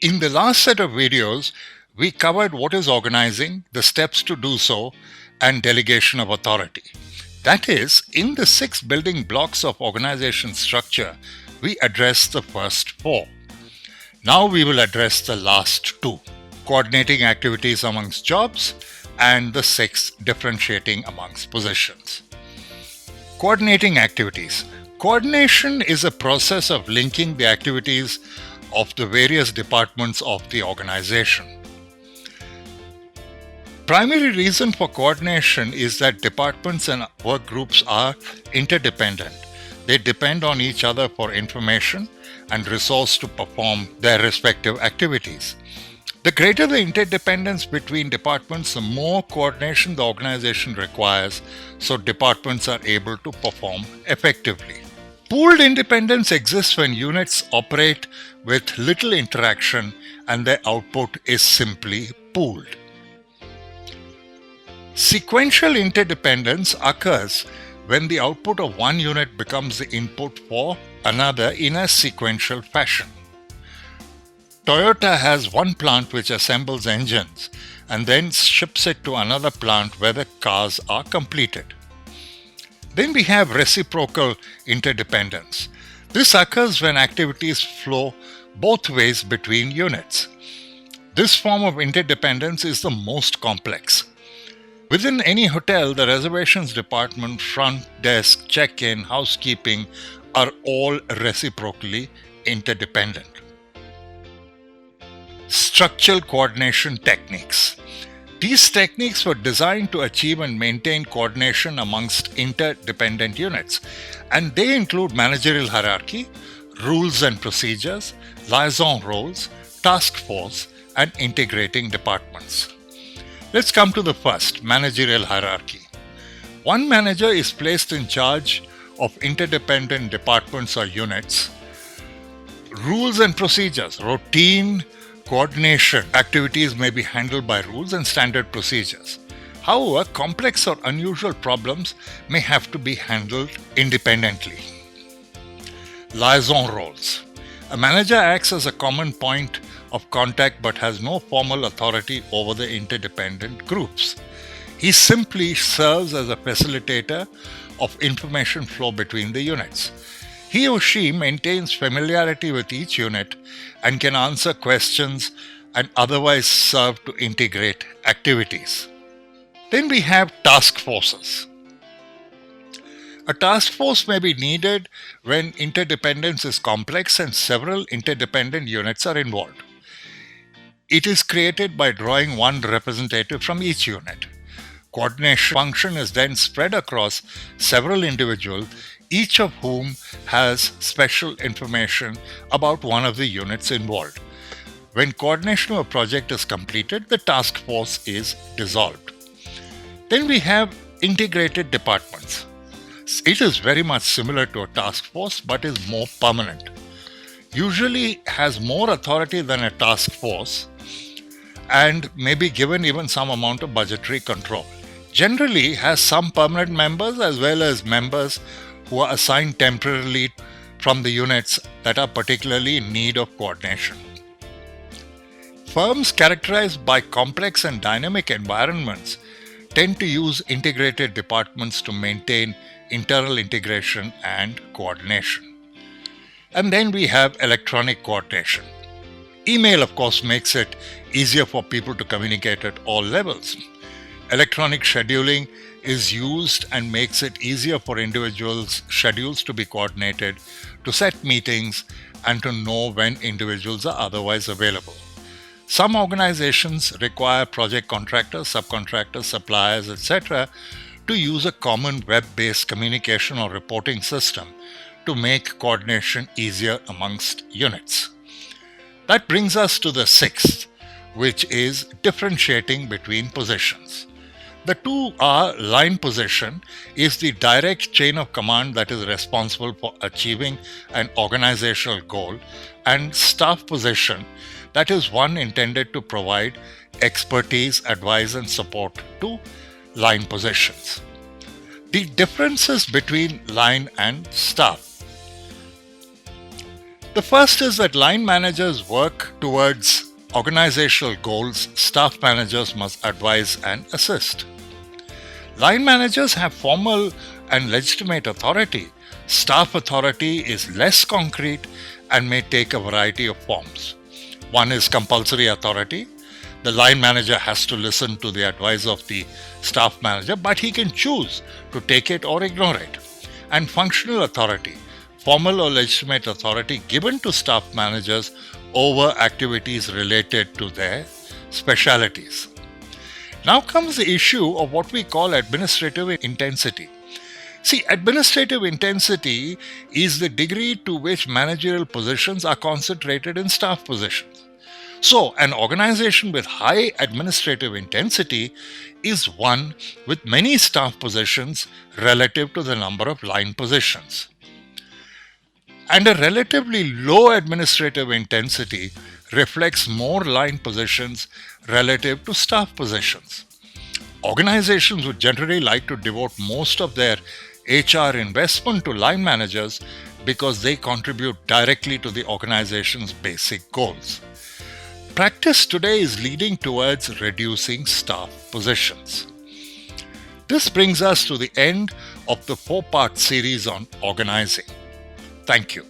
In the last set of videos, we covered what is organizing, the steps to do so, and delegation of authority. That is, in the 6 building blocks of organization structure, we addressed the first 4. Now we will address the last 2, coordinating activities amongst jobs and the 6 differentiating amongst positions. Coordinating activities. Coordination is a process of linking the activities of the various departments of the organization. Primary reason for coordination is that departments and work groups are interdependent. They depend on each other for information and resource to perform their respective activities. The greater the interdependence between departments, the more coordination the organization requires, so departments are able to perform effectively. Pooled independence exists when units operate with little interaction and their output is simply pooled. Sequential interdependence occurs when the output of one unit becomes the input for another in a sequential fashion. Toyota has one plant which assembles engines and then ships it to another plant where the cars are completed. Then we have reciprocal interdependence. This occurs when activities flow both ways between units. This form of interdependence is the most complex. Within any hotel, the reservations department, front desk, check-in, housekeeping are all reciprocally interdependent. Structural coordination techniques. These techniques were designed to achieve and maintain coordination amongst interdependent units, and they include managerial hierarchy, rules and procedures, liaison roles, task force, and integrating departments. Let's come to the first, managerial hierarchy. One manager is placed in charge of interdependent departments or units. Rules and procedures, routine coordination activities may be handled by rules and standard procedures. However, complex or unusual problems may have to be handled independently. Liaison roles. A manager acts as a common point of contact but has no formal authority over the interdependent groups. He simply serves as a facilitator of information flow between the units. He or she maintains familiarity with each unit and can answer questions and otherwise serve to integrate activities. Then we have task forces. A task force may be needed when interdependence is complex and several interdependent units are involved. It is created by drawing one representative from each unit. Coordination function is then spread across several individuals, each of whom has special information about one of the units involved. When coordination of a project is completed, the task force is dissolved. Then we have integrated departments. It is very much similar to a task force but is more permanent. Usually has more authority than a task force and may be given even some amount of budgetary control. Generally has some permanent members as well as members who are assigned temporarily from the units that are particularly in need of coordination. Firms characterized by complex and dynamic environments tend to use integrated departments to maintain internal integration and coordination. And then we have electronic coordination. Email, of course, makes it easier for people to communicate at all levels. Electronic scheduling is used and makes it easier for individuals' schedules to be coordinated, to set meetings, and to know when individuals are otherwise available. Some organizations require project contractors, subcontractors, suppliers, etc. to use a common web-based communication or reporting system to make coordination easier amongst units. That brings us to the sixth, which is differentiating between positions. The two are line position is the direct chain of command that is responsible for achieving an organizational goal, and staff position that is one intended to provide expertise, advice and support to line positions. The differences between line and staff. The first is that line managers work towards organizational goals, staff managers must advise and assist. Line managers have formal and legitimate authority. Staff authority is less concrete and may take a variety of forms. One is compulsory authority. The line manager has to listen to the advice of the staff manager, but he can choose to take it or ignore it. And functional authority, formal or legitimate authority given to staff managers over activities related to their specialities. Now comes the issue of what we call administrative intensity. See, administrative intensity is the degree to which managerial positions are concentrated in staff positions. So, an organization with high administrative intensity is one with many staff positions relative to the number of line positions. And a relatively low administrative intensity reflects more line positions relative to staff positions. Organizations would generally like to devote most of their HR investment to line managers because they contribute directly to the organization's basic goals. Practice today is leading towards reducing staff positions. This brings us to the end of the 4-part series on organizing. Thank you.